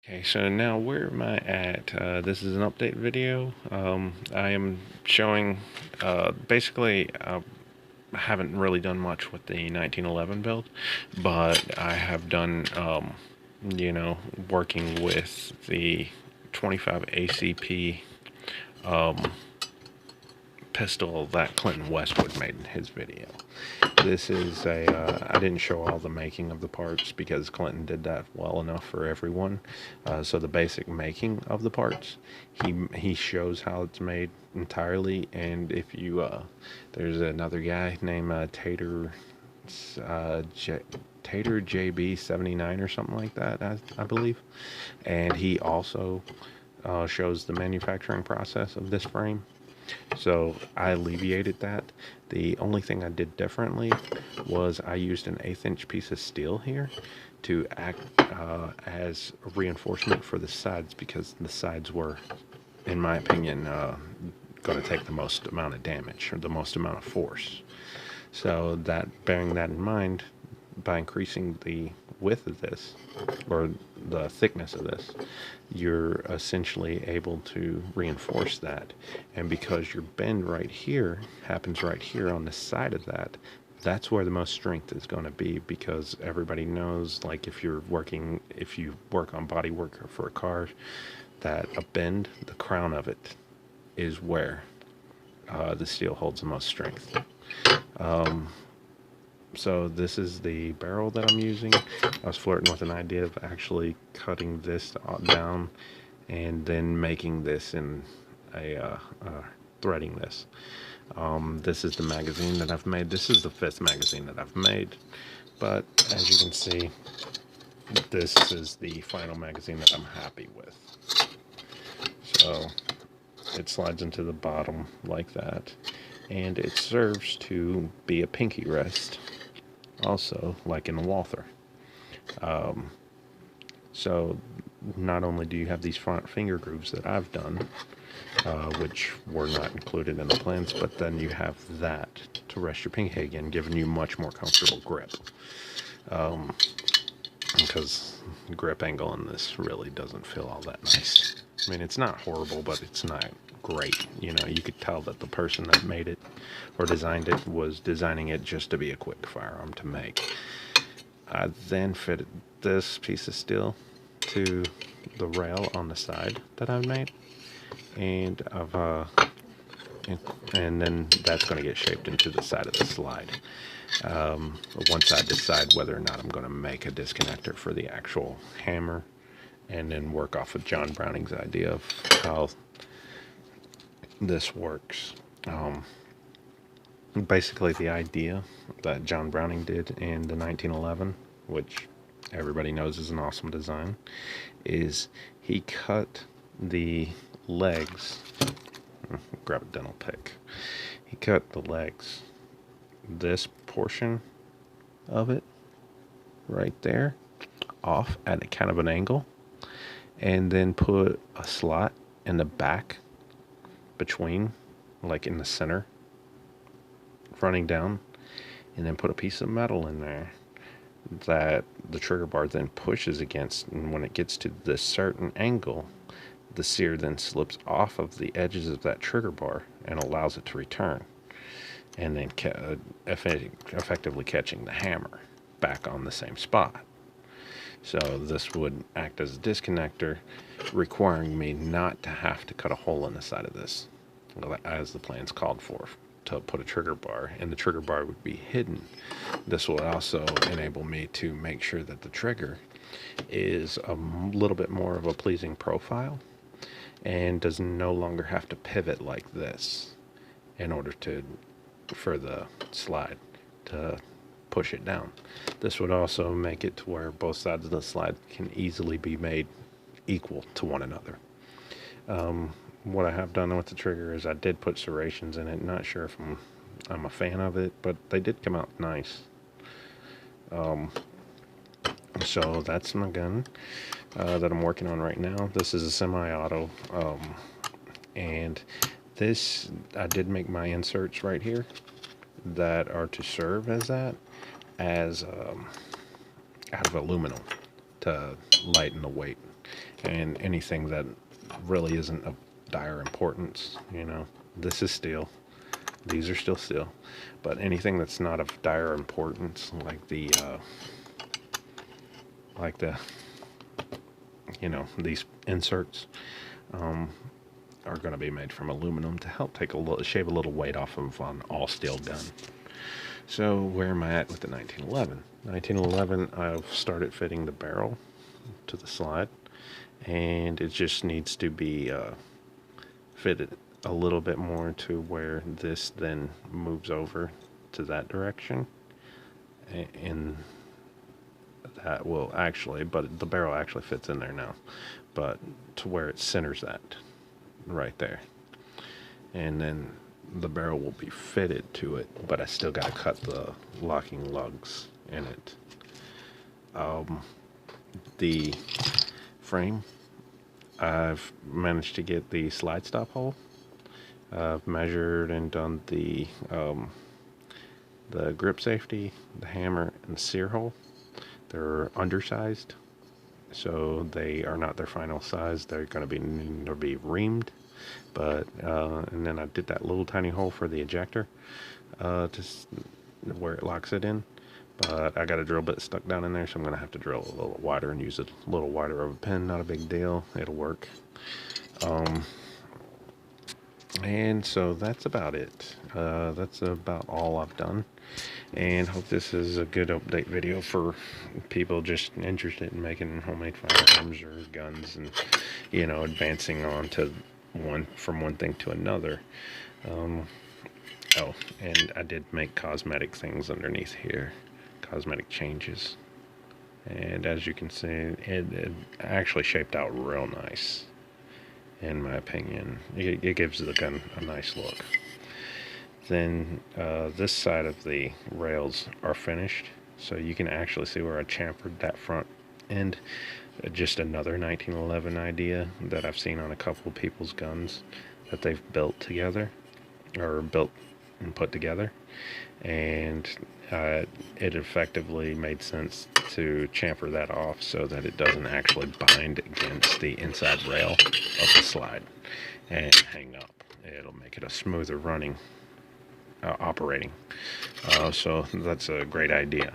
Okay, so now where am I at? This is an update video. I am showing, basically, I haven't really done much with the 1911 build, but I have done, you know, working with the 25 ACP, um, pistol that Clinton Westwood made in his video. This is I didn't show all the making of the parts because Clinton did that well enough for everyone. So the basic making of the parts, he shows how it's made entirely. And if you, there's another guy named uh, J, Tater JB79 or something like that, I believe. And he also shows the manufacturing process of this frame. So I alleviated that. The only thing I did differently was I used an 1/8 inch piece of steel here to act as reinforcement for the sides, because the sides were, in my opinion, going to take the most amount of damage or the most amount of force. So that, bearing that in mind, by increasing the width of this, or the thickness of this, you're essentially able to reinforce that. And because your bend right here happens right here on the side of that, that's where the most strength is going to be, because everybody knows, like, if you work on body work for a car, that a bend, the crown of it, is where the steel holds the most strength. So this is the barrel that I'm using. I was flirting with an idea of actually cutting this down and then making this in threading this. This is the magazine that I've made. This is the 5th magazine that I've made, but as you can see, this is the final magazine that I'm happy with. So it slides into the bottom like that, and it serves to be a pinky rest, also like in a Walther. So not only do you have these front finger grooves that I've done, which were not included in the plans, but then you have that to rest your pinky again, giving you much more comfortable grip. Because grip angle in this really doesn't feel all that nice. I mean, it's not horrible, but it's not great. You know, you could tell that the person that made it or designed it was designing it just to be a quick firearm to make. I then fitted this piece of steel to the rail on the side that I've made, and and then that's going to get shaped into the side of the slide. Once I decide whether or not I'm going to make a disconnector for the actual hammer, and then work off of John Browning's idea of how this works. Basically, the idea that John Browning did in the 1911, which everybody knows is an awesome design, is he cut the legs. Grab a dental pick. He cut the legs, this portion of it right there, off at a kind of an angle, and then put a slot in the back between, like in the center, running down, and then put a piece of metal in there that the trigger bar then pushes against, and when it gets to this certain angle, the sear then slips off of the edges of that trigger bar and allows it to return, and then effectively catching the hammer back on the same spot. So this would act as a disconnector, requiring me not to have to cut a hole in the side of this, as the plans called for, to put a trigger bar, and the trigger bar would be hidden. This will also enable me to make sure that the trigger is a little bit more of a pleasing profile and does no longer have to pivot like this in order to, for the slide to push it down. This would also make it to where both sides of the slide can easily be made equal to one another. What I have done with the trigger is I did put serrations in it. Not sure if I'm a fan of it, but they did come out nice. So that's my gun that I'm working on right now. This is a semi-auto, and this, I did make my inserts right here that are to serve as that, as out of aluminum, to lighten the weight. And anything that really isn't of dire importance, you know, this is steel. These are still steel. But anything that's not of dire importance, like the you know, these inserts, are going to be made from aluminum to help shave a little weight off of an all steel gun. So where am I at with the 1911? 1911, I've started fitting the barrel to the slide, and it just needs to be fitted a little bit more to where this then moves over to that direction, and that will actually, but the barrel actually fits in there now, but to where it centers that right there, and then the barrel will be fitted to it, but I still got to cut the locking lugs in it. The frame, I've managed to get the slide stop hole. I've measured and done the grip safety, the hammer, and the sear hole. They're undersized, so they are not their final size. They're going to need to be reamed. But and then I did that little tiny hole for the ejector, just where it locks it in. But I got a drill bit stuck down in there, so I'm going to have to drill a little wider and use a little wider of a pin. Not a big deal. It'll work. And so that's about it. That's about all I've done. And hope this is a good update video for people just interested in making homemade firearms or guns, and, you know, advancing on to from one thing to another. Oh, and I did make cosmetic things underneath here, cosmetic changes, and as you can see, it actually shaped out real nice, in my opinion. It gives the gun a nice look. Then this side of the rails are finished, so you can actually see where I chamfered that front end. Just another 1911 idea that I've seen on a couple of people's guns that they've built together, or built and put together, and it effectively made sense to chamfer that off so that it doesn't actually bind against the inside rail of the slide and hang up. It'll make it a smoother running operating. So that's a great idea.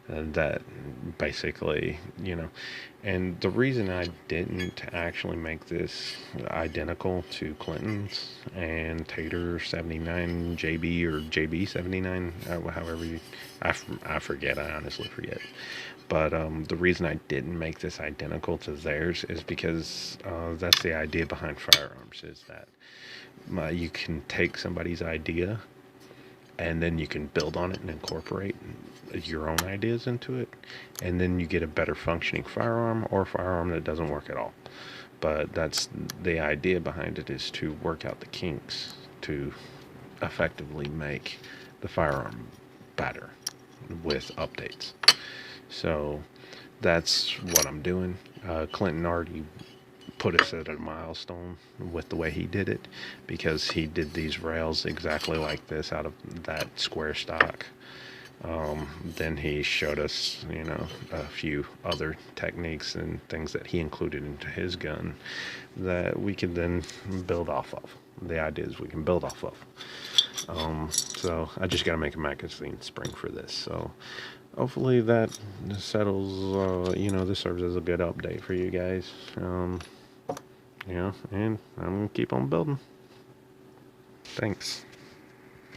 That basically, you know, and the reason I didn't actually make this identical to Clinton's and Tater 79 JB or JB 79, however you, I forget, I honestly forget. But the reason I didn't make this identical to theirs is because that's the idea behind firearms, is that you can take somebody's idea and then you can build on it and incorporate your own ideas into it, and then you get a better functioning firearm, or a firearm that doesn't work at all. But that's the idea behind it, is to work out the kinks to effectively make the firearm better with updates. So that's what I'm doing. Clinton already put us at a milestone with the way he did it, because he did these rails exactly like this out of that square stock. Then he showed us, you know, a few other techniques and things that he included into his gun that we could then build off of. The ideas we can build off of. So I just got to make a magazine spring for this. So hopefully that settles, you know, this serves as a good update for you guys. You know, and I'm going to keep on building. Thanks.